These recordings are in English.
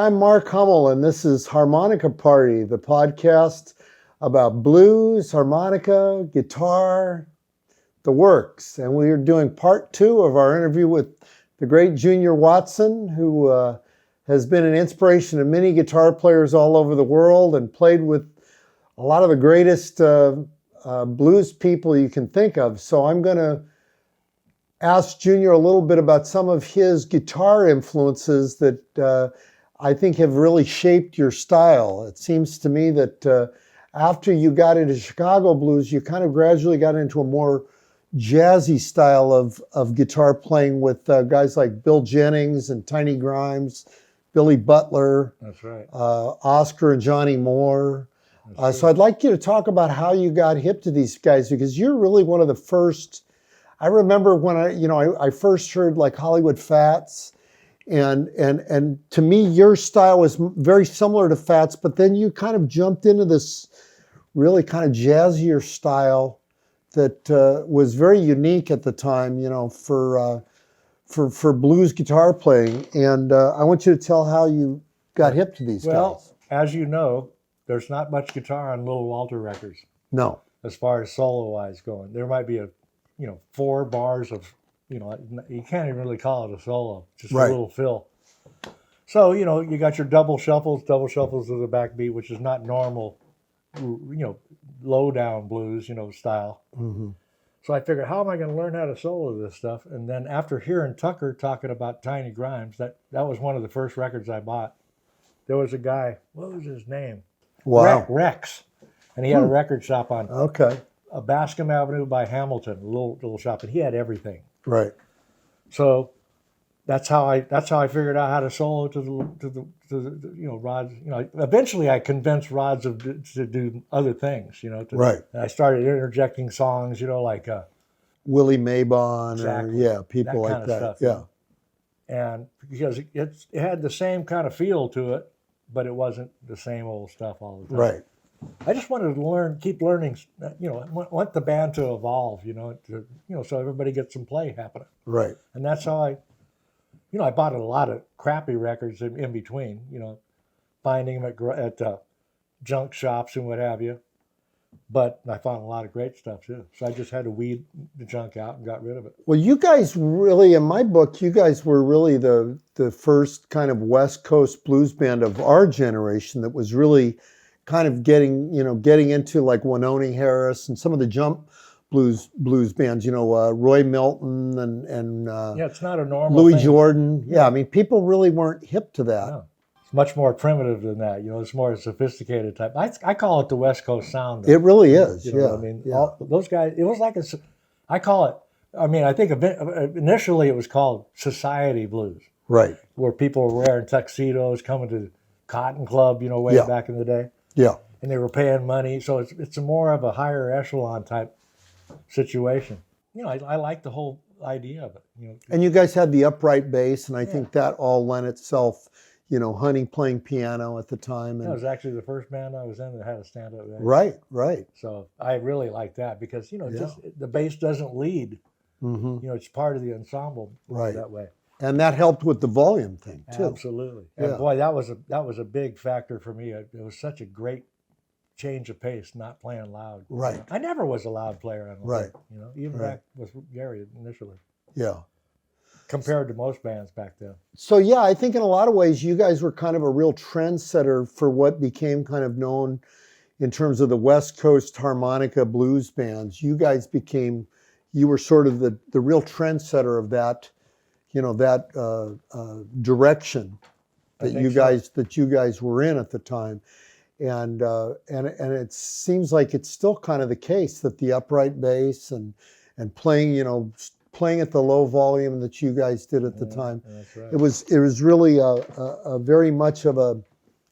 I'm Mark Hummel, and this is Harmonica Party, the podcast about blues, harmonica, guitar, the works. And we are doing part 2 of our interview with the great Junior Watson, who has been an inspiration to many guitar players all over the world and played with a lot of the greatest blues people you can think of. So I'm going to ask Junior a little bit about some of his guitar influences that I think have really shaped your style. It seems to me that after you got into Chicago blues, you kind of gradually got into a more jazzy style of guitar playing with guys like Bill Jennings and Tiny Grimes, Billy Butler. That's right. Oscar and Johnny Moore. So I'd like you to talk about how you got hip to these guys, because you're really one of the first. I remember when I first heard like Hollywood Fats, and to me your style was very similar to Fats, but then you kind of jumped into this really kind of jazzier style that was very unique at the time, for blues guitar playing. And I want you to tell how you got hip to these guys. Well, as you know, there's not much guitar on Little Walter records. No. As far as solo-wise going, there might be 4 bars of, you can't even really call it a solo, just right. A little fill. So, you got your double shuffles of the backbeat, which is not normal, low down blues, style. Mm-hmm. So I figured, how am I going to learn how to solo this stuff? And then after hearing Tucker talking about Tiny Grimes, that was one of the first records I bought. There was a guy, what was his name? Wow. Rex. And he had a record shop on Bascom Avenue by Hamilton, a little shop, and he had everything. Right. So that's how I figured out how to solo to the rods. Eventually I convinced rods to do other things. Right. And I started interjecting songs. Like Willie Mabon, exactly, or people that like kind that. of stuff. Yeah. And because it had the same kind of feel to it, but it wasn't the same old stuff all the time. Right. I just wanted to keep learning, want the band to evolve, so everybody gets some play happening. Right. And that's how I bought a lot of crappy records in between, finding them at junk shops and what have you. But I found a lot of great stuff too. So I just had to weed the junk out and got rid of it. Well, you guys really, in my book, you guys were really the first kind of West Coast blues band of our generation that was really kind of getting into like Wynonie Harris and some of the jump blues bands, Roy Milton and it's not a normal Louis thing. Jordan. Yeah, I mean, people really weren't hip to that. No. It's much more primitive than that. It's more sophisticated type. I call it the West Coast sound. Though. It really is. You know what I mean? All, those guys, it was like I call it, I think initially it was called society blues. Right. Where people were wearing tuxedos, coming to Cotton Club, way back in the day. Yeah. And they were paying money. So it's more of a higher echelon type situation. I like the whole idea of it. And you guys had the upright bass, and I think that all lent itself, Honey playing piano at the time. And that was actually the first band I was in that had a stand-up bass. Right. So I really like that because, just the bass doesn't lead. Mm-hmm. It's part of the ensemble that way. And that helped with the volume thing too. Absolutely. And boy, that was a big factor for me. It was such a great change of pace, not playing loud. Right. I never was a loud player on the right. Even back with Gary initially. Yeah. Compared to most bands back then. So I think in a lot of ways you guys were kind of a real trendsetter for what became kind of known in terms of the West Coast harmonica blues bands. You were sort of the real trendsetter of that. That direction that you guys were in at the time, and it seems like it's still kind of the case that the upright bass and playing at the low volume that you guys did at the time, that's right. it was really a very much of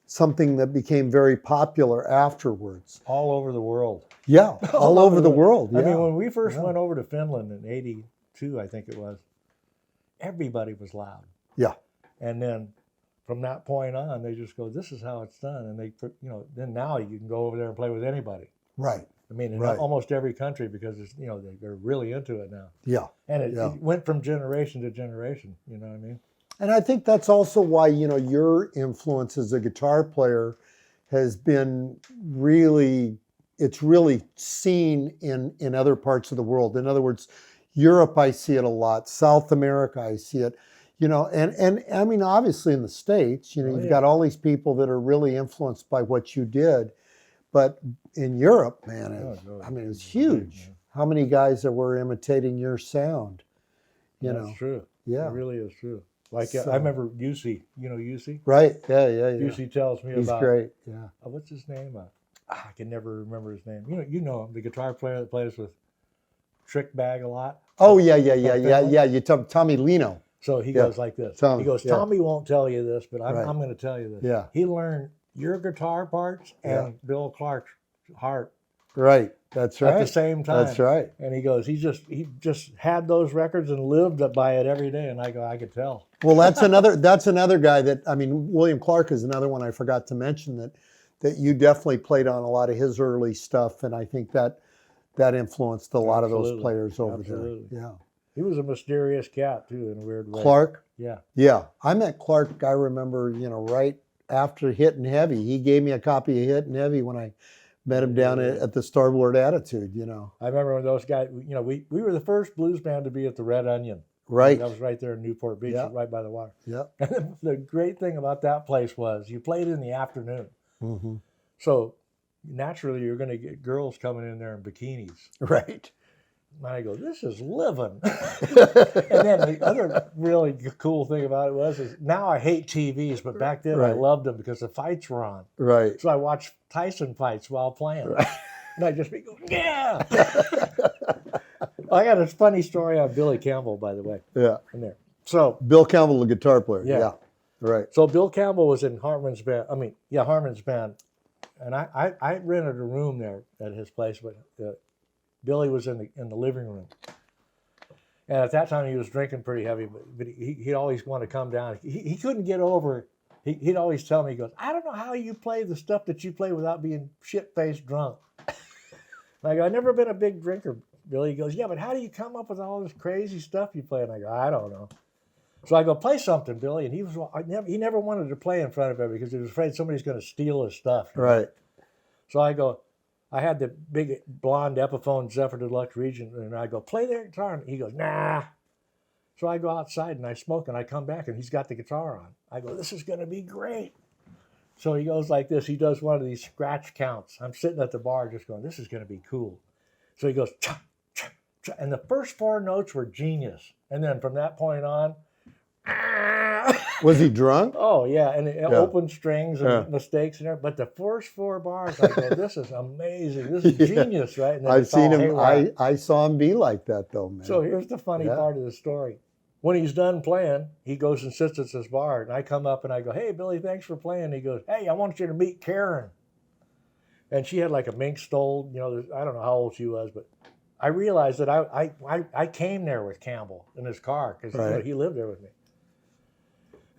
something that became very popular afterwards. All over the world. Yeah, all over the world. I mean, when we first went over to Finland in '82, I think it was. Everybody was loud. Yeah. And then from that point on, they just go, this is how it's done. And they, then now you can go over there and play with anybody. Right. I mean, in almost every country because it's, they're really into it now. Yeah. And it went from generation to generation, you know what I mean? And I think that's also why, your influence as a guitar player has been really, it's really seen in other parts of the world. In other words, Europe, I see it a lot. South America, I see it. And I mean, obviously in the States, you've got all these people that are really influenced by what you did. But in Europe, man, it was huge. How many guys that were imitating your sound? That's true. Yeah. It really is true. Like, I remember Yussi. You know Yussi? Right. Yeah. Yussi tells me He's about... great. Yeah. What's his name? I can never remember his name. You know him, the guitar player that plays with Trick Bag a lot. Oh, yeah. You Tommy Lino. So he goes like this. He goes, Tommy won't tell you this, but I'm going to tell you this. Yeah. He learned your guitar parts and Bill Clark's heart. Right. That's right. At the same time. That's right. And he goes, he just had those records and lived by it every day. And I go, I could tell. Well, that's another guy that, I mean, William Clark is another one I forgot to mention that you definitely played on a lot of his early stuff. And I think that influenced a lot of those players over there. Yeah. He was a mysterious cat too, in a weird way. Clark? Yeah. Yeah. I met Clark, I remember, right after Hittin' Heavy. He gave me a copy of Hittin' Heavy when I met him down at the Starboard Attitude, I remember when those guys, we were the first blues band to be at the Red Onion. Right. That was right there in Newport Beach, right by the water. Yeah. And the great thing about that place was you played in the afternoon. Mm-hmm. So naturally you're going to get girls coming in there in bikinis. Right. And I go, this is living. And then the other really cool thing about it is now I hate TVs, but back then I loved them because the fights were on. Right. So I watched Tyson fights while playing. Right. And I'd just be going, yeah. I got a funny story on Billy Campbell, by the way. Yeah. In there. So Bill Campbell, the guitar player. Yeah. Right. So Bill Campbell was in Harmon's band. Harmon's band. And I rented a room there at his place, but Billy was in the living room. And at that time he was drinking pretty heavy, but he'd always want to come down. He couldn't get over, he'd always tell me, he goes, I don't know how you play the stuff that you play without being shit-faced drunk. And I go, I've never been a big drinker, Billy. He goes, yeah, but how do you come up with all this crazy stuff you play? And I go, I don't know. So I go, play something, Billy. And he never wanted to play in front of everybody because he was afraid somebody's going to steal his stuff. Right. So I go, I had the big blonde Epiphone Zephyr Deluxe Regent, and I go, play that guitar. And he goes, nah. So I go outside and I smoke, and I come back, and he's got the guitar on. I go, this is going to be great. So he goes like this. He does one of these scratch counts. I'm sitting at the bar just going, this is going to be cool. So he goes, cha, cha, cha, and the first 4 notes were genius. And then from that point on, was he drunk? Oh, yeah, and open strings and mistakes and everything. But the first 4 bars, I go, this is amazing. This is genius, right? And then I've seen him. I saw him be like that, though, man. So here's the funny part of the story. When he's done playing, he goes and sits at this bar, and I come up and I go, hey, Billy, thanks for playing. He goes, hey, I want you to meet Karen. And she had like a mink stole. I don't know how old she was, but I realized that I came there with Campbell in his car because he lived there with me.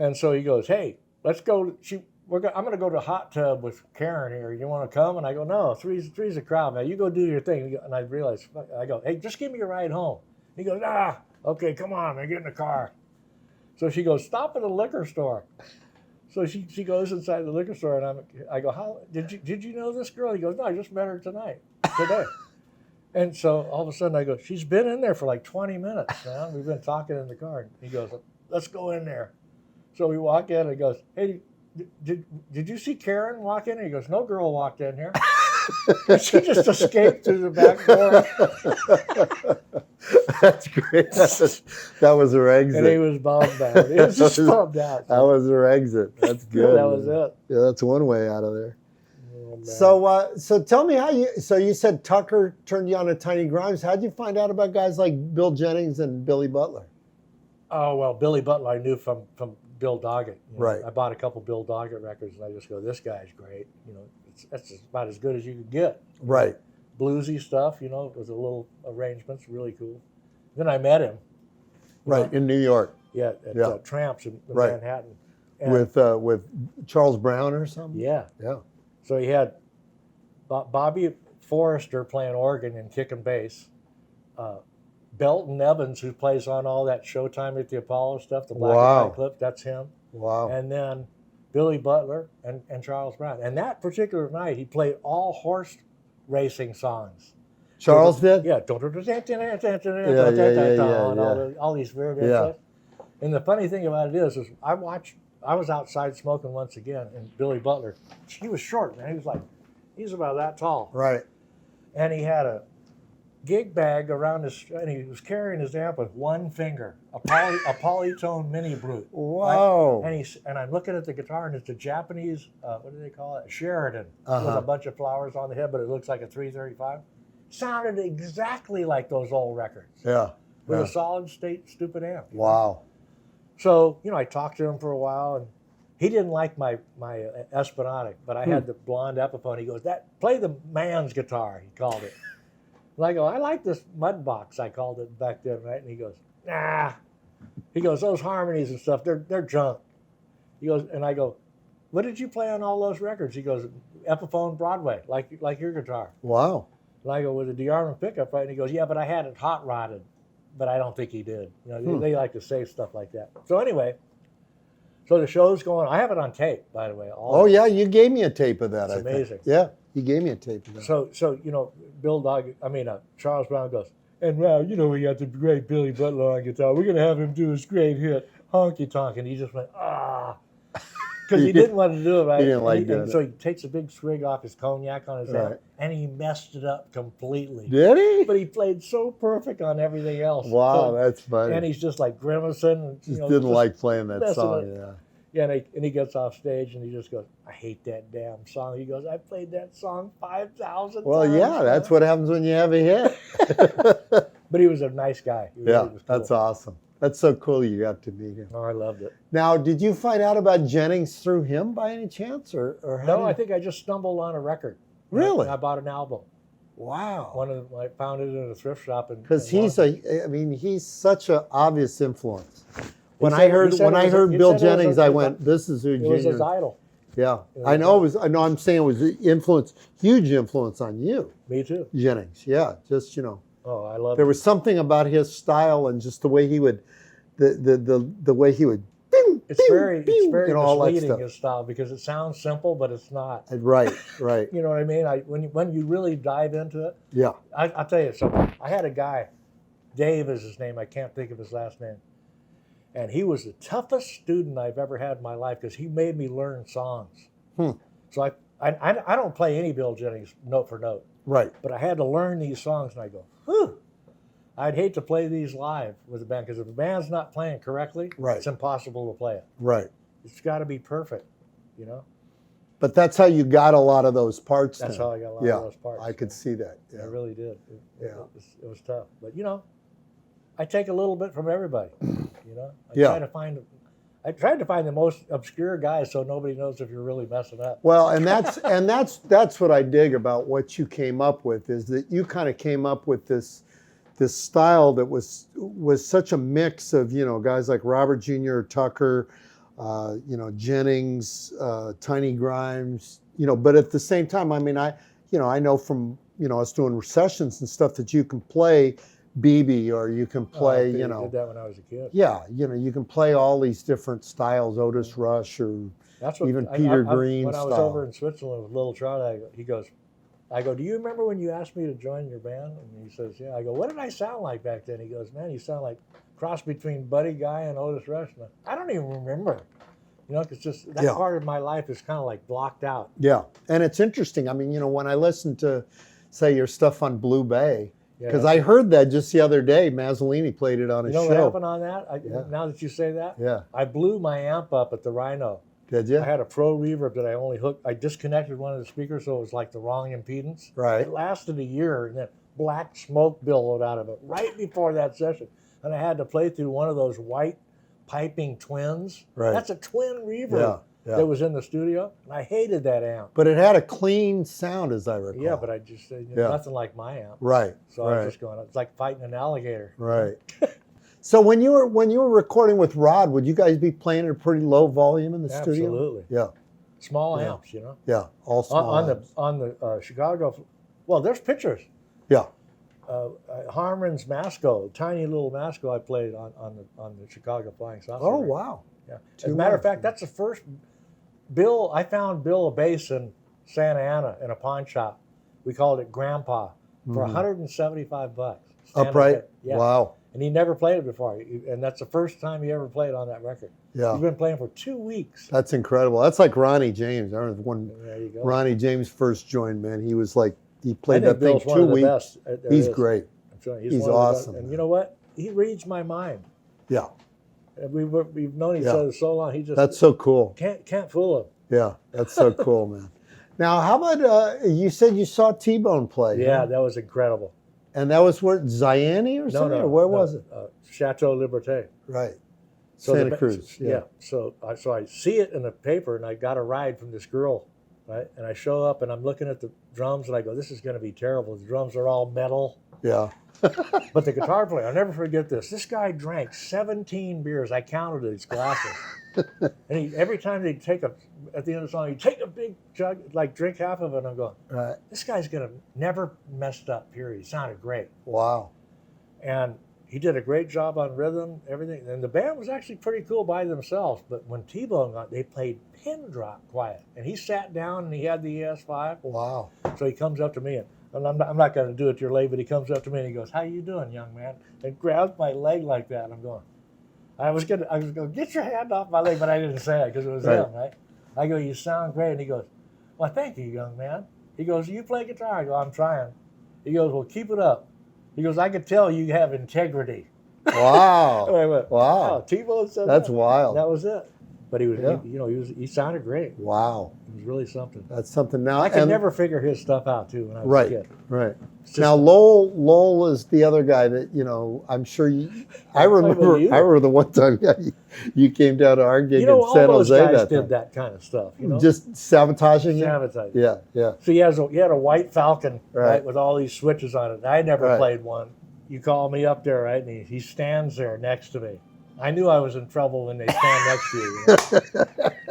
And so he goes, hey, let's go. I'm going to go to a hot tub with Karen here. You want to come? And I go, no, three's a crowd. Now you go do your thing. And I realized, I go, hey, just give me a ride home. He goes, okay, come on, man, get in the car. So she goes, stop at a liquor store. So she goes inside the liquor store, and I go, how did you know this girl? He goes, no, I just met her today. And so all of a sudden I go, she's been in there for like 20 minutes now. We've been talking in the car. And he goes, let's go in there. So we walk in, and he goes, hey, did you see Karen walk in? And he goes, no girl walked in here. She just escaped through the back door. That's great. That was her exit. And he was bummed out. He was just bummed out. That was her exit. That's good. That was it. Yeah, that's one way out of there. Oh, so tell me how you said Tucker turned you on to Tiny Grimes. How'd you find out about guys like Bill Jennings and Billy Butler? Oh, well, Billy Butler I knew from Bill Doggett. Right. I bought a couple Bill Doggett records, and I just go, this guy's great. That's about as good as you could get. Right. Bluesy stuff, with a little arrangements, really cool. Then I met him. Right, in New York. Yeah, at Tramps in Manhattan. And with Charles Brown or something? Yeah. Yeah. So he had Bobby Forrester playing organ and kicking bass, Belton Evans, who plays on all that Showtime at the Apollo stuff, the black Wow. and white clip, that's him. Wow. And then Billy Butler and Charles Brown. And that particular night, he played all horse racing songs. Charles did? Yeah. All these weird stuff. And the funny thing about it is I was outside smoking once again, and Billy Butler, he was short, man. He's about that tall. Right. And he had a gig bag around and he was carrying his amp with one finger, a polytone mini brute. Wow. Right? And I'm looking at the guitar, and it's a Japanese, what do they call it? Sheridan. With a bunch of flowers on the head, but it looks like a 335. Sounded exactly like those old records. Yeah. With a solid state stupid amp. Wow. So, I talked to him for a while, and he didn't like my Esplanadic, but I had the blonde Epiphone. He goes, play the man's guitar, he called it. And I go, I like this mud box, I called it back then, right? And he goes, nah. He goes, those harmonies and stuff, they're junk. He goes, and I go, what did you play on all those records? He goes, Epiphone Broadway, like your guitar. Wow. And I go, with a DeArmond pickup, right? And he goes, yeah, but I had it hot rodded. But I don't think he did. They like to say stuff like that. So anyway, so the show's going. I have it on tape, by the way. Yeah, you gave me a tape of that. It's amazing. Yeah, you gave me a tape of that. So Charles Brown goes, and now we got the great Billy Butler on guitar. We're gonna have him do his great hit, Honky Tonk, and he just went because he didn't want to do it right. He didn't like doing it. So he takes a big swig off his cognac on his head, and he messed it up completely. Did he? But he played so perfect on everything else. Wow, so, that's funny. And he's just like grimacing. And, just didn't like playing that song. Yeah. Yeah, and he gets off stage and he just goes, I hate that damn song. He goes, I played that song 5,000 Well, times. yeah, that's what happens when you have a hit. But he was a nice guy. He really was cool. That's awesome. That's so cool you got to meet him. Oh, I loved it. Now, did you find out about Jennings through him by any chance? or No, I think I just stumbled on a record. Really? I bought an album. Wow. I found it in a thrift shop. Because he's such an obvious influence. When I heard Bill Jennings, I went, "This is who It was his idol." Yeah, I know. I'm saying it was huge influence on you. Me too. Jennings, yeah, just Oh, I love. There was something about his style and just the way he would, the way he would. It's very misleading, his style, because it sounds simple, but it's not. Right. You know what I mean? When you really dive into it. Yeah. I'll tell you something. I had a guy, Dave is his name. I can't think of his last name. And he was the toughest student I've ever had in my life because he made me learn songs. So I don't play any Bill Jennings note for note. Right. But I had to learn these songs, and I go, whew. I'd hate to play these live with a band, because if the band's not playing correctly, it's impossible to play it. Right. It's got to be perfect, But that's how you got a lot of those parts. That's how I got a lot of those parts. I could see that. Yeah. I really did. It was tough. But, I take a little bit from everybody, I tried to find the most obscure guys so nobody knows if you're really messing up. Well, and that's what I dig about what you came up with, is that you kind of came up with this style that was such a mix of guys like Robert Jr., Tucker, Jennings, Tiny Grimes, but at the same time, I mean, I know from us doing sessions and stuff that you can play BB, or you can play, I did that when I was a kid. Yeah, you can play all these different styles, Otis Rush, or even Peter Green when style. I was over in Switzerland with Little Trout, I go, do you remember when you asked me to join your band? And he says, yeah. I go, what did I sound like back then? He goes, man, you sound like a cross between Buddy Guy and Otis Rush. And I don't even remember. Because just that part of my life is kind of like blocked out. Yeah, and it's interesting. I mean, when I listen to, say, your stuff on Blue Bay, because I heard that just the other day. Mazzolini played it on his show. You know what happened on that? Now that you say that, I blew my amp up at the Rhino. Did you? I had a Pro Reverb that I only hooked. I disconnected one of the speakers, so it was like the wrong impedance. Right. It lasted a year, and then black smoke billowed out of it right before that session. And I had to play through one of those white piping twins. Right. That's a twin reverb. That was in the studio, and I hated that amp. But it had a clean sound, as I recall. Yeah, but I just said nothing like my amp. Right. So I was just going, it's like fighting an alligator. Right. So when you were recording with Rod, would you guys be playing at a pretty low volume in the studio? Absolutely. Yeah. Small amps, Yeah, all small amps. On the Chicago. Well, there's pictures. Yeah. Harmon's Masco, tiny little Masco I played on the Chicago Flying Saucer. Oh, record. wow. Yeah. As a matter of fact, that's the first I found Bill a bass in Santa Ana in a pawn shop. We called it Grandpa for $175. Upright? Yeah. Wow. And he never played it before. And that's the first time he ever played on that record. Yeah. He's been playing for 2 weeks. That's incredible. That's like Ronnie James. I remember when There you go. Ronnie James first joined, man, he was like, he I played think that thing Bill's one 2 of the weeks. best there He's is. great. I'm telling you, He's one of the best. awesome, And man. you know what? He reads my mind. Yeah. And we've known each Yeah. other so long. He just That's so cool. can't fool him. Yeah. That's so cool, man. Now, how about, you said you saw Tbone play. Yeah, huh? that was incredible. And that was where, Ziani or something? Or where was it? Chateau Liberté. Right. So Santa Cruz. Yeah. So I see it in the paper, and I got a ride from this girl, right? And I show up, and I'm looking at the drums, and I go, "This is going to be terrible. The drums are all metal." Yeah. But the guitar player, I'll never forget this. This guy drank 17 beers. I counted his glasses. And every time at the end of the song, he'd take a big jug, like drink half of it, and I'm going, Right. this guy's going to never messed up, period. He sounded great. Wow. And he did a great job on rhythm, everything. And the band was actually pretty cool by themselves. But when Tbone got, they played pin drop quiet. And he sat down and he had the ES5. Wow. So he comes up to me, and I'm not going to do it to your leg, but he comes up to me and he goes, "How you doing, young man?" And grabs my leg like that. And I'm going, I was going to get your hand off my leg, but I didn't say it because it was him, right? I go, "You sound great." And he goes, "Well, thank you, young man." He goes, "You play guitar?" I go, "I'm trying." He goes, "Well, keep it up." He goes, "I could tell you have integrity." Wow. And I went, Wow. "Wow." Tbone said That's that. wild. That was it. But he was, Yeah. he sounded great. Wow. He was really something. That's something now. I could never figure his stuff out too when I was Right. a kid. Right. It's just- Now Lowell is the other guy that, I'm sure I remember the one time you came down to our gig in all San those Jose guys that did time. that kind of stuff. Just sabotaging you? Sabotage. Yeah, yeah. So he had a white Falcon, Right. right, with all these switches on it. I never Right. played one. You call me up there, right, and he stands there next to me. I knew I was in trouble when they stand next to you.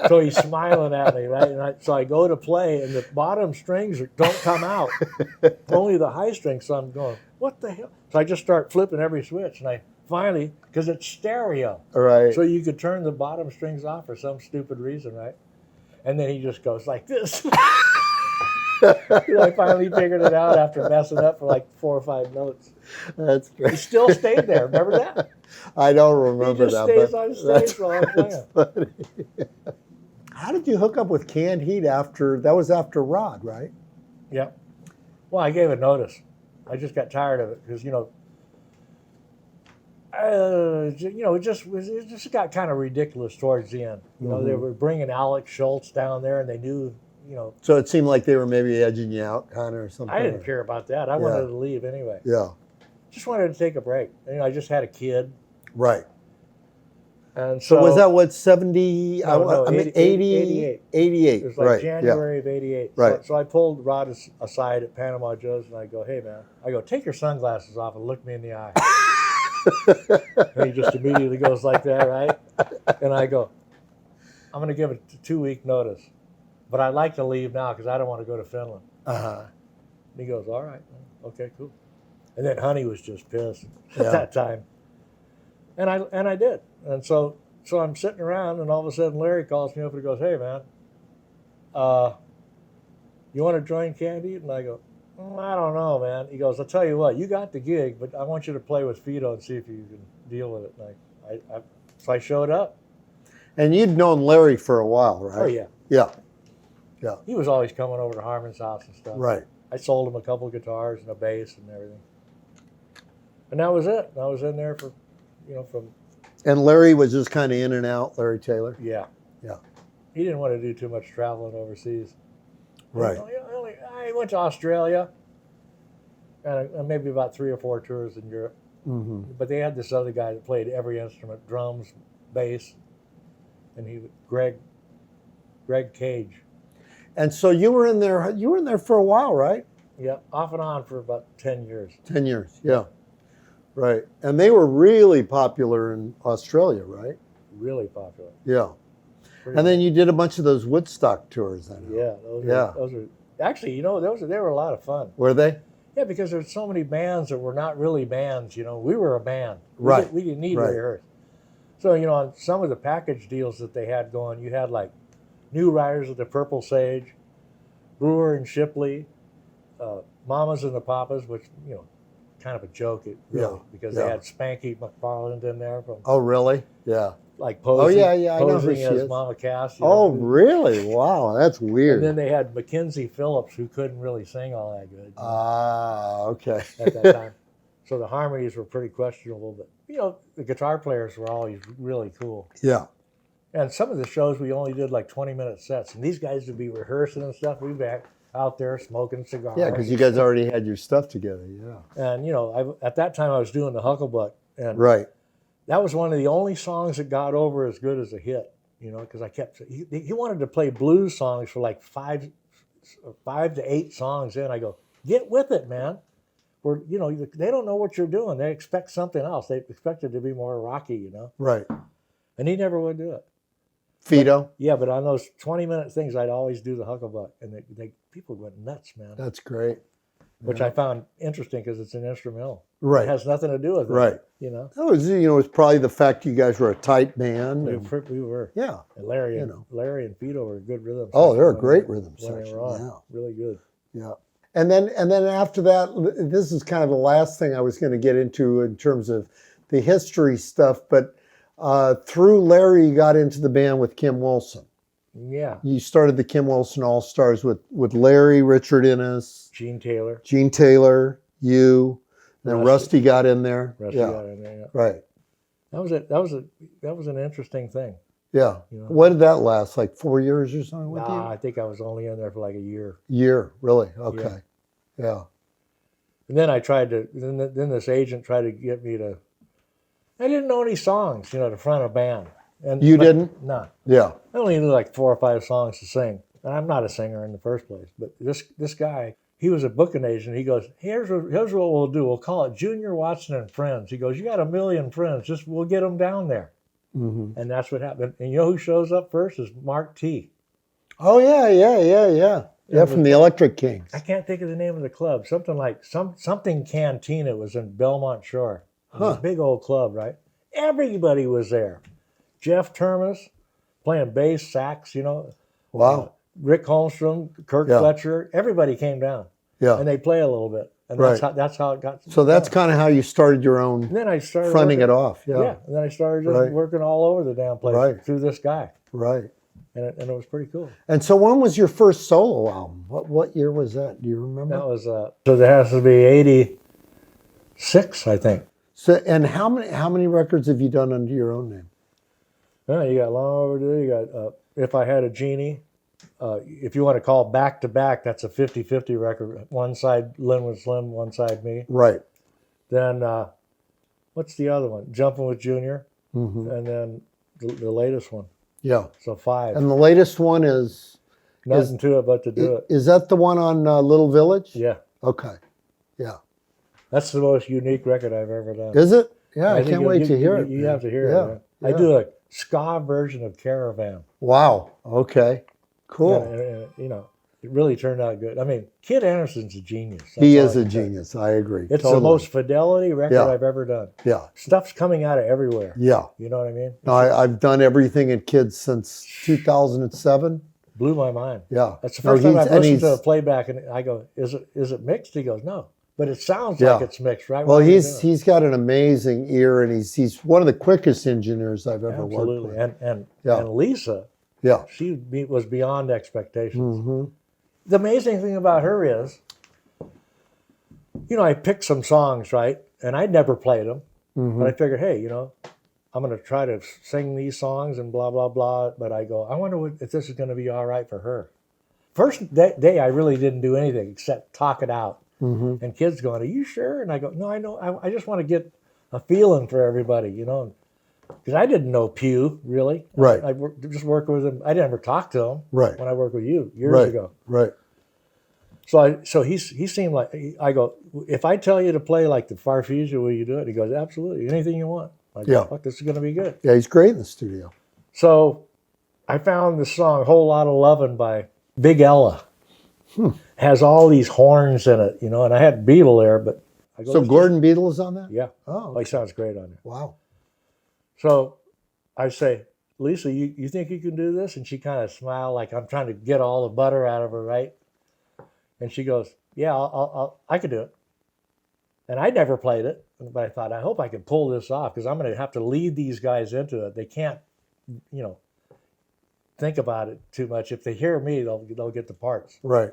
So he's smiling at me, right? And so I go to play, and the bottom strings don't come out. Only the high strings. So I'm going, what the hell? So I just start flipping every switch, and I finally, because it's stereo, Right. so you could turn the bottom strings off for some stupid reason, right? And then he just goes like this. I finally figured it out after messing up for like 4 or 5 notes. That's He great. still stayed there. Remember that? I don't He remember just that. stays but on stage that's while I'm playing. funny. How did you hook up with Canned Heat that was after Rod, right? Yeah. Well, I gave a notice. I just got tired of it because it just got kind of ridiculous towards the end. They were bringing Alex Schultz down there, and they knew, So it seemed like they were maybe edging you out, kind of, or something. I didn't care about that. I wanted to leave anyway. Yeah. Just wanted to take a break. I just had a kid, Right. and So was that what, 70? No, I mean, 88. 88. It was like right. January of '88. Right. So I pulled Rod aside at Panama Joe's, and I go, "Hey, man," I go, "take your sunglasses off and look me in the eye." And he just immediately goes like that, right? And I go, "I'm going to give it a 2-week notice, but I'd like to leave now because I don't want to go to Finland." Uh-huh. And he goes, "All right, okay, cool." And then Honey was just pissed Yeah. at that time, and I did. And so I'm sitting around, and all of a sudden Larry calls me up and he goes, "Hey, man, you want to join Candy?" And I go, "I don't know, man." He goes, "I'll tell you what, you got the gig, but I want you to play with Fido and see if you can deal with it." And so I showed up. And you'd known Larry for a while, right? Oh yeah, Yeah. Yeah. he was always coming over to Harmon's house and stuff. Right. I sold him a couple of guitars and a bass and everything. And that was it. I was in there for, from And Larry was just kind of in and out, Larry Taylor. yeah. Yeah. He didn't want to do too much traveling overseas. Right. I went to Australia and maybe about 3 or 4 tours in Europe. Mm-hmm. But they had this other guy that played every instrument, drums, bass, and Greg Cage. And so you were in there for a while, right? Yeah, off and on for about 10 years. 10 years, yeah. Right. And they were really popular in Australia, right? Really popular. Yeah. And then you did a bunch of those Woodstock tours, I know. Yeah, those are actually, they were a lot of fun. Were they? Yeah, because there's so many bands that were not really bands. You know, we were a band. Right. We didn't need to Right. rehearse. So, you know, on some of the package deals that they had going, you had like New Riders of the Purple Sage, Brewer and Shipley, Mamas and the Papas, which, you know, kind of a joke, really, because they had Spanky McFarland in there from. Oh, really? Yeah. Like posing, I know who posing she as is. Mama Cass. Oh, really? Wow, that's weird. And then they had Mackenzie Phillips, who couldn't really sing all that good. Okay. At that time. So the harmonies were pretty questionable, but, you know, the guitar players were always really cool. Yeah. And some of the shows, we only did like 20-minute sets. And these guys would be rehearsing and stuff. We'd be out there smoking cigars. Yeah, because you guys already had your stuff together, yeah. And, you know, at that time I was doing the Hucklebuck. And right. that was one of the only songs that got over as good as a hit, you know, because I kept, he wanted to play blues songs for like 5 to 8 songs in. I go, get with it, man. We're, you know, they don't know what you're doing. They expect something else. They expect it to be more rocky, you know. Right. And he never would do it. Fido? But on those 20-minute things, I'd always do the Hucklebuck. And people went nuts, man. That's great. Which I found interesting because it's an instrumental. Right. It has nothing to do with it. Right. You know. That was, you know, it's probably the fact you guys were a tight band. We were. Yeah. And Larry and Fido were good rhythm. Oh, they're a great rhythm section. They were on. Yeah. Really good. Yeah. And then after that, this is kind of the last thing I was going to get into in terms of the history stuff. But through Larry, you got into the band with Kim Wilson. Yeah. You started the Kim Wilson All-Stars with Larry, Richard Innes, Gene Taylor, you, and then Rusty got in there. Rusty got in there. Yeah. Right. That was an interesting thing. Yeah. You know? What did that last? Like 4 years or something with you? I think I was only in there for like a year. Year, really? Okay. Yeah. And then I tried to. Then this agent tried to get me to. I didn't know any songs, you know, to front a band. And you didn't? No. Yeah. I only knew like 4 or 5 songs to sing. And I'm not a singer in the first place. But this guy, he was a booking agent. He goes, here's what we'll do. We'll call it Junior Watson and Friends. He goes, you got 1 million friends. We'll get them down there. Mm-hmm. And that's what happened. And you know who shows up first is Mark T. Oh, yeah. Yeah, from the Electric Kings. I can't think of the name of the club. Something like something Cantina. It was in Belmont Shore. It was a big old club, right? Everybody was there. Jeff Termes playing bass, sax, you know. Wow. Rick Holmstrom, Kirk Fletcher, everybody came down. Yeah. And they play a little bit. And that's how it got. So that's kind of how you started your own and then I started fronting it off. Yeah. Yeah. And then I started just working all over the damn place through this guy. Right. And it was pretty cool. And so when was your first solo album? What year was that? Do you remember? That was, so there has to be 86, I think. So, and how many records have you done under your own name? You got Long Overdue, you got If I Had a Genie. If you want to call back to back, that's a 50-50 record. One side Lynwood Slim, one side me. Right. Then what's the other one? Jumping with Junior. Mm-hmm. And then the latest one. Yeah. So 5. And the latest one is Nothing to It But to Do It. Is that the one on Little Village? Yeah. Okay. Yeah. That's the most unique record I've ever done. Is it? Yeah, I can't wait to hear it. You have to hear it. Man. I do a ska version of Caravan. Wow. Okay. Cool. And, you know, it really turned out good. I mean, Kid Anderson's a genius. He is a genius. I agree. It's the most fidelity record I've ever done. Yeah. Stuff's coming out of everywhere. Yeah. You know what I mean? No, I've done everything at Kids since 2007. Blew my mind. Yeah. That's the first time I've listened to a playback, and I go, "Is it mixed?" He goes, "No." But it sounds like it's mixed, right? Well, he's got an amazing ear, and he's one of the quickest engineers I've ever worked with. And Lisa, she was beyond expectations. Mm-hmm. The amazing thing about her is, you know, I picked some songs, right, and I'd never played them, but I figured, hey, you know, I'm going to try to sing these songs and blah blah blah. But I go, I wonder if this is going to be all right for her. First day, I really didn't do anything except talk it out. Mm-hmm. And kids going, are you sure? And I go, no, I know. I just want to get a feeling for everybody, you know, because I didn't know Pew really. Right. I just worked with him. I didn't ever talk to him. Right. When I worked with you years ago. Right. So he seemed like, I go, if I tell you to play like the Farfisa, will you do it? He goes, absolutely, anything you want. I go, fuck, this is going to be good. Yeah, he's great in the studio. So I found the song "Whole Lot of Lovin'" by Big Ella. Has all these horns in it, you know, and I had Beetle there, but I go, So Gordon Beetle is on that? yeah. Oh, He sounds great on it. wow. So I say, Lisa, you think you can do this? And she kind of smiled like I'm trying to get all the butter out of her, right? And she goes, yeah, I could do it. And I never played it, but I thought, I hope I can pull this off because I'm going to have to lead these guys into it. They can't, you know, think about it too much. If they hear me, they'll get the parts. Right.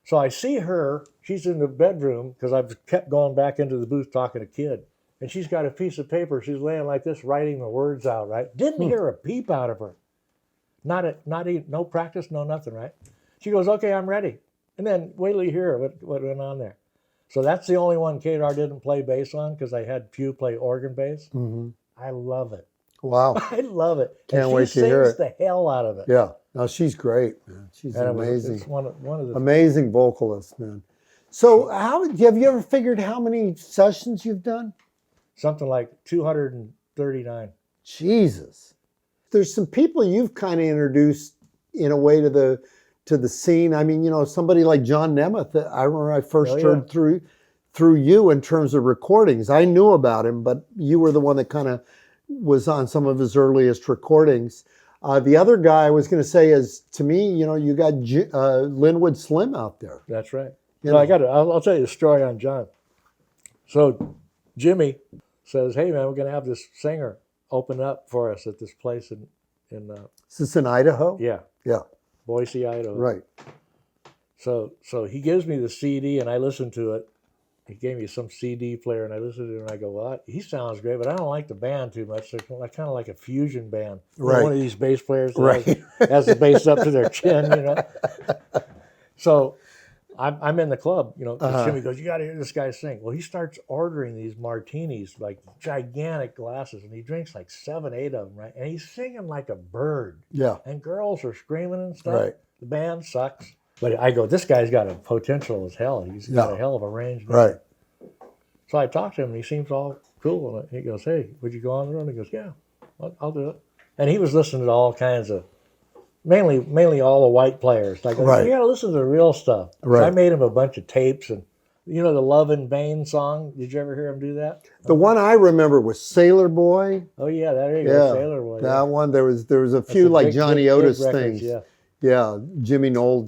So I see her. She's in the bedroom because I've kept going back into the booth talking to Kid. And she's got a piece of paper. She's laying like this, writing the words out, right? Didn't hear a peep out of her. No practice, no nothing, right? She goes, okay, I'm ready. And then wait till you hear what went on there. So that's the only one Kadar didn't play bass on because I had Pew play organ bass. Mm-hmm. I love it. Wow. I love it. Can't and wait to hear it. She sings the hell out of it. Yeah. No, she's great, man. She's amazing. It's one of the amazing vocalist, man. So have you ever figured how many sessions you've done? Something like 239. Jesus. There's some people you've kind of introduced in a way to the scene. I mean, you know, somebody like John Nemeth, I remember I first heard through you in terms of recordings. I knew about him, but you were the one that kind of was on some of his earliest recordings. The other guy I was going to say is, to me, you know, you got Lynwood Slim out there. That's right. You know, I'll tell you a story on John. So Jimmy says, hey, man, we're going to have this singer open up for us at this place in is this in Idaho? Yeah. Yeah. Boise, Idaho. Right. So he gives me the CD, and I listen to it. He gave me some CD player, and I listened to it, and I go, well, he sounds great, but I don't like the band too much. They're kind of like a fusion band. You know, one of these bass players that has the bass up to their chin, you know. So I'm in the club, you know, Jimmy goes, you got to hear this guy sing. Well, he starts ordering these martinis, like gigantic glasses, and he drinks like 7, 8 of them, right? And he's singing like a bird. Yeah. And girls are screaming and stuff. Right. The band sucks. But I go, this guy's got a potential as hell. He's got a hell of a range. Right. So I talked to him, and he seems all cool. And he goes, hey, would you go on the road? He goes, yeah, I'll do it. And he was listening to all kinds of, mainly all the white players. Like, you got to listen to the real stuff. Right. So I made him a bunch of tapes. And, you know, the Love in Vain song? Did you ever hear him do that? The one I remember was Sailor Boy. Oh, yeah, there you go, Sailor Boy. That one, there was a few like Johnny Otis things. Yeah. Yeah, Jimmy Noel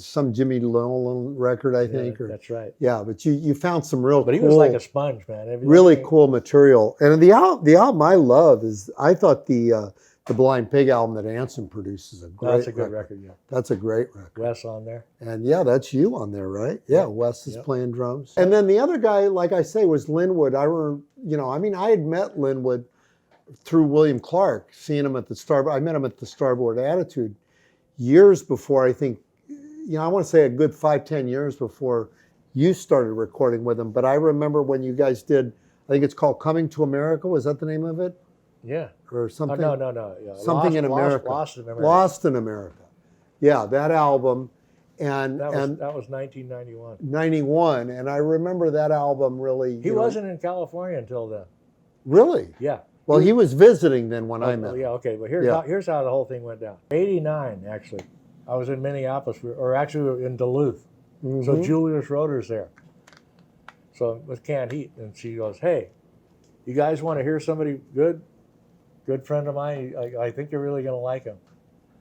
record, I think. That's right. Yeah, but you found some real But he cool, was like a sponge, man. Really cool material. And the album I love is, I thought the Blind Pig album that Anson produced is a great record. That's a good record, yeah. That's a great record. Wes on there. And yeah, that's you on there, right? Yeah, Wes is playing drums. And then the other guy, like I say, was Lynwood. I remember, you know, I mean, I had met Lynwood through William Clark, seeing him at the Starboard. I met him at the Starboard Attitude years before, I think, you know, I want to say a good 5-10 years before you started recording with him. But I remember when you guys did, I think it's called Coming to America. Was that the name of it? Yeah. Or something? Oh, no. Yeah. Something in America. Lost in America. Lost in America. Yeah, that album. And that was 1991. 91. And I remember that album really. He wasn't in California until then. Really? Yeah. Well, he was visiting then when I met him. Yeah, okay. But here's how the whole thing went down. 89, actually. I was in Minneapolis, or actually we were in Duluth. Mm-hmm. So Julius Roeder's there. So with Canned Heat. And she goes, hey, you guys want to hear somebody good? Good friend of mine. I think you're really going to like him.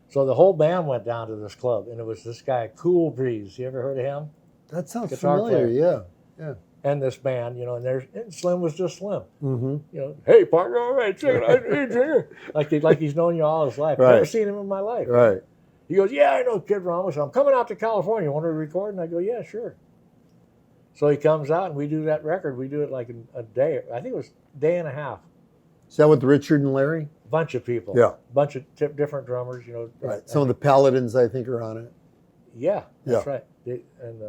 So the whole band went down to this club, and it was this guy, Cool Breeze. You ever heard of him? That sounds Guitar familiar, player. Yeah. And this band, you know, and Slim was just Slim. Mm-hmm. You know, hey, partner, all right, check it out. like he's known you all his life. I've never seen him in my life. Right. He goes, yeah, I know Kid Ramos. I'm coming out to California. Want to record? And I go, yeah, sure. So he comes out, and we do that record. We do it like in a day. I think it was a day and a half. Is that with Richard and Larry? A bunch of people. Yeah. A bunch of different drummers, you know. Right. Some of the Paladins, I think, are on it. Yeah, that's right. And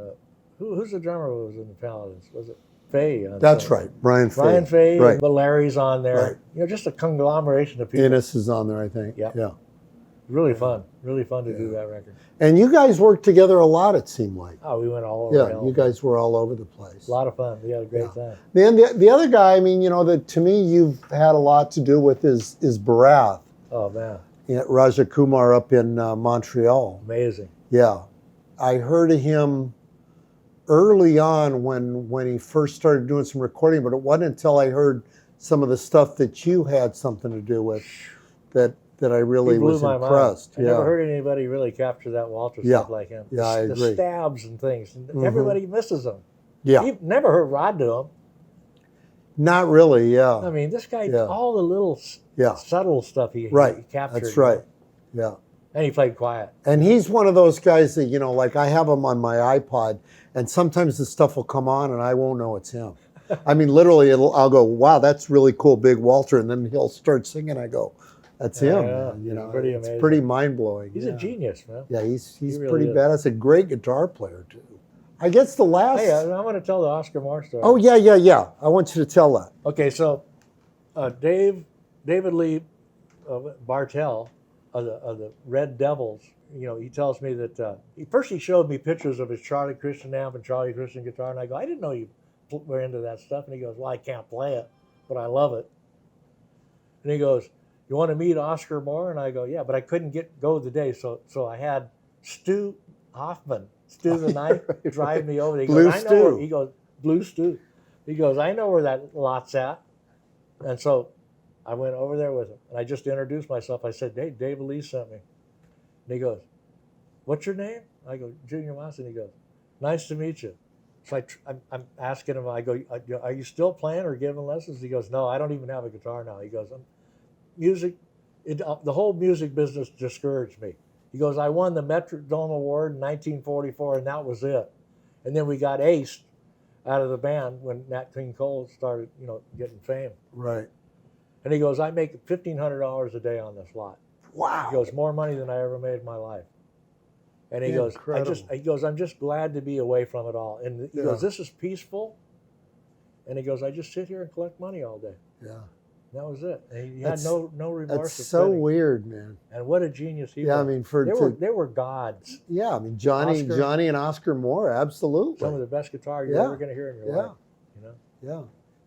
who's the drummer who was in the Paladins? Was it Fay? That's right. Brian Fay. Right. But Larry's on there. Right. You know, just a conglomeration of people. Innes is on there, I think. Yeah. Yeah. Really fun to do that record. And you guys worked together a lot, it seemed like. Oh, we went all over. Yeah, you guys were all over the place. A lot of fun. We had a great time. Man, the other guy, I mean, you know, that to me you've had a lot to do with is Barath. Oh, man. Rajakumar up in Montreal. Amazing. Yeah. I heard of him early on when he first started doing some recording, but it wasn't until I heard some of the stuff that you had something to do with that I really was impressed. I never heard anybody really capture that Walter stuff like him. Yeah, I agree. The stabs and things. Everybody misses them. Yeah. You've never heard Rod do them. Not really, yeah. I mean, this guy, all the little subtle stuff he captured. That's right. Yeah. And he played quiet. And he's one of those guys that, like I have him on my iPod, and sometimes the stuff will come on and I won't know it's him. I mean, literally, I'll go, wow, that's really cool, Big Walter. And then he'll start singing. I go, that's him. Man. Pretty amazing. It's pretty mind-blowing. He's a genius, man. Yeah, he's really pretty badass. A great guitar player, too. I guess the last... Hey, I want to tell the Oscar Moore story. Oh, yeah. I want you to tell that. Okay, so David Lee Bartell of the Red Devils, he tells me that first he showed me pictures of his Charlie Christian amp and Charlie Christian guitar, and I go, I didn't know you were into that stuff. And he goes, well, I can't play it, but I love it. And he goes, you want to meet Oscar Moore? And I go, yeah, but I couldn't go today, so I had Stu Hoffman, Stu the Knife, drive me over. He Blue goes, Stu. He goes, Blue Stu. He goes, I know where that lot's at. And so I went over there with him, and I just introduced myself. I said, hey, David Lee sent me. And he goes, what's your name? I go, Junior Watson. He goes, nice to meet you. So I'm asking him, I go, are you still playing or giving lessons? He goes, no, I don't even have a guitar now. He goes, the whole music business discouraged me. He goes, I won the Metrodome Award in 1944, and that was it. And then we got aced out of the band when Nat King Cole started, getting fame. Right. And he goes, I make $1,500 a day on this lot. Wow. He goes, more money than I ever made in my life. And he goes, I'm just glad to be away from it all. And he goes, this is peaceful. And he goes, I just sit here and collect money all day. Yeah. And that was it. And he had no remorse. That's so weird, man. And what a genius he was. Yeah, I mean, they were gods. Yeah, I mean, Johnny and Oscar Moore, absolutely. Some of the best guitar you're ever going to hear in your life. Yeah.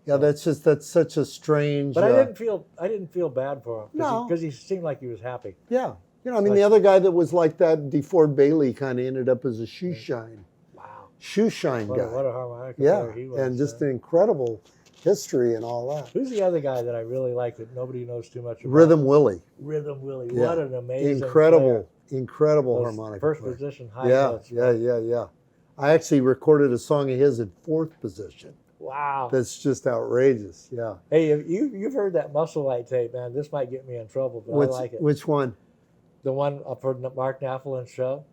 Yeah, that's such a strange. But I didn't feel bad for him. Because he seemed like he was happy. Yeah. The other guy that was like that, DeFord Bailey, kind of ended up as a shoe shine. Wow. Shoe shine guy. What a harmonica player he was. And just an incredible history and all that. Who's the other guy that I really like that nobody knows too much about? Rhythm Willie. Rhythm Willie. Yeah. What an amazing Incredible Those harmonica first player. position high notes. Yeah. I actually recorded a song of his in fourth position. Wow. That's just outrageous. Yeah. Hey, you've heard that Musselwhite tape, man. This might get me in trouble, but I like it. Which one? The one for Mark Knaphelin's show.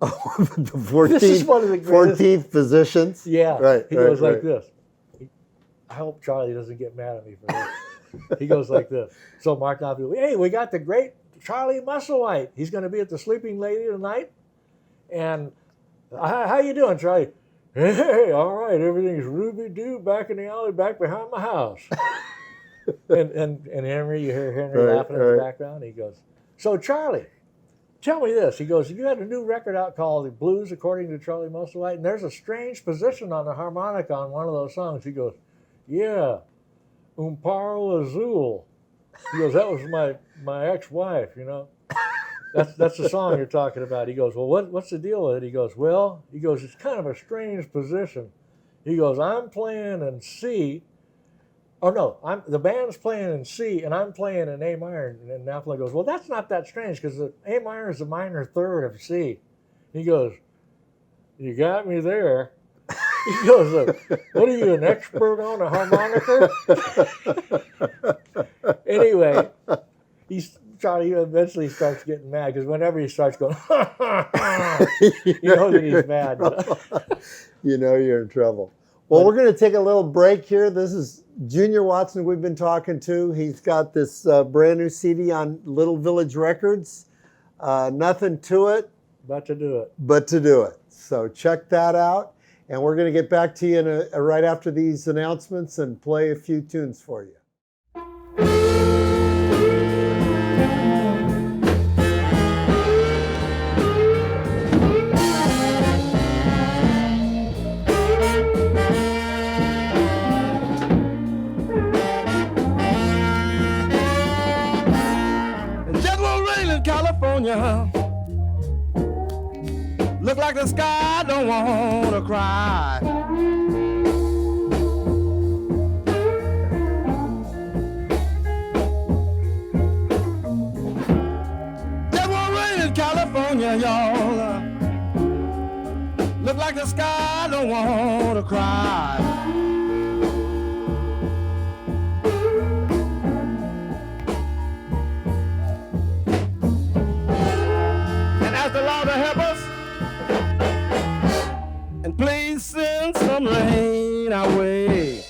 Oh, the 14th, This is one of the greatest. 14th positions? Yeah. Right. He goes like this. I hope Charlie doesn't get mad at me for this. He goes like this. So Mark Knaphelin, hey, we got the great Charlie Musselwhite. He's going to be at the Sleeping Lady tonight. And how you doing, Charlie? Hey, all right, everything's Ruby-Doo back in the alley, back behind my house. and Henry, you hear Henry laughing in the background. He goes, so Charlie, tell me this. He goes, you had a new record out called The Blues According to Charlie Musselwhite, and there's a strange position on the harmonica on one of those songs. He goes, yeah, Paro Azul. He goes, that was my ex-wife, That's the song you're talking about. He goes, well, what's the deal with it? He goes, it's kind of a strange position. He goes, I'm playing in C. Oh, no, the band's playing in C, and I'm playing in A minor. And Knapfelin goes, well, that's not that strange, because the A minor is the minor third of C. He goes, you got me there. He goes, what are you, an expert on a harmonica? Anyway, Charlie eventually starts getting mad, because whenever he starts going, you know that he's mad. You know you're in trouble. Well, we're going to take a little break here. This is Junior Watson we've been talking to. He's got this brand new CD on Little Village Records. Nothing to it. But to do it. So check that out. And we're going to get back to you right after these announcements and play a few tunes for you. California, like the sky don't want to cry. There won't rain in California, y'all. Look like the sky don't want to cry. And ask the Lord to help us, and please send some rain our way.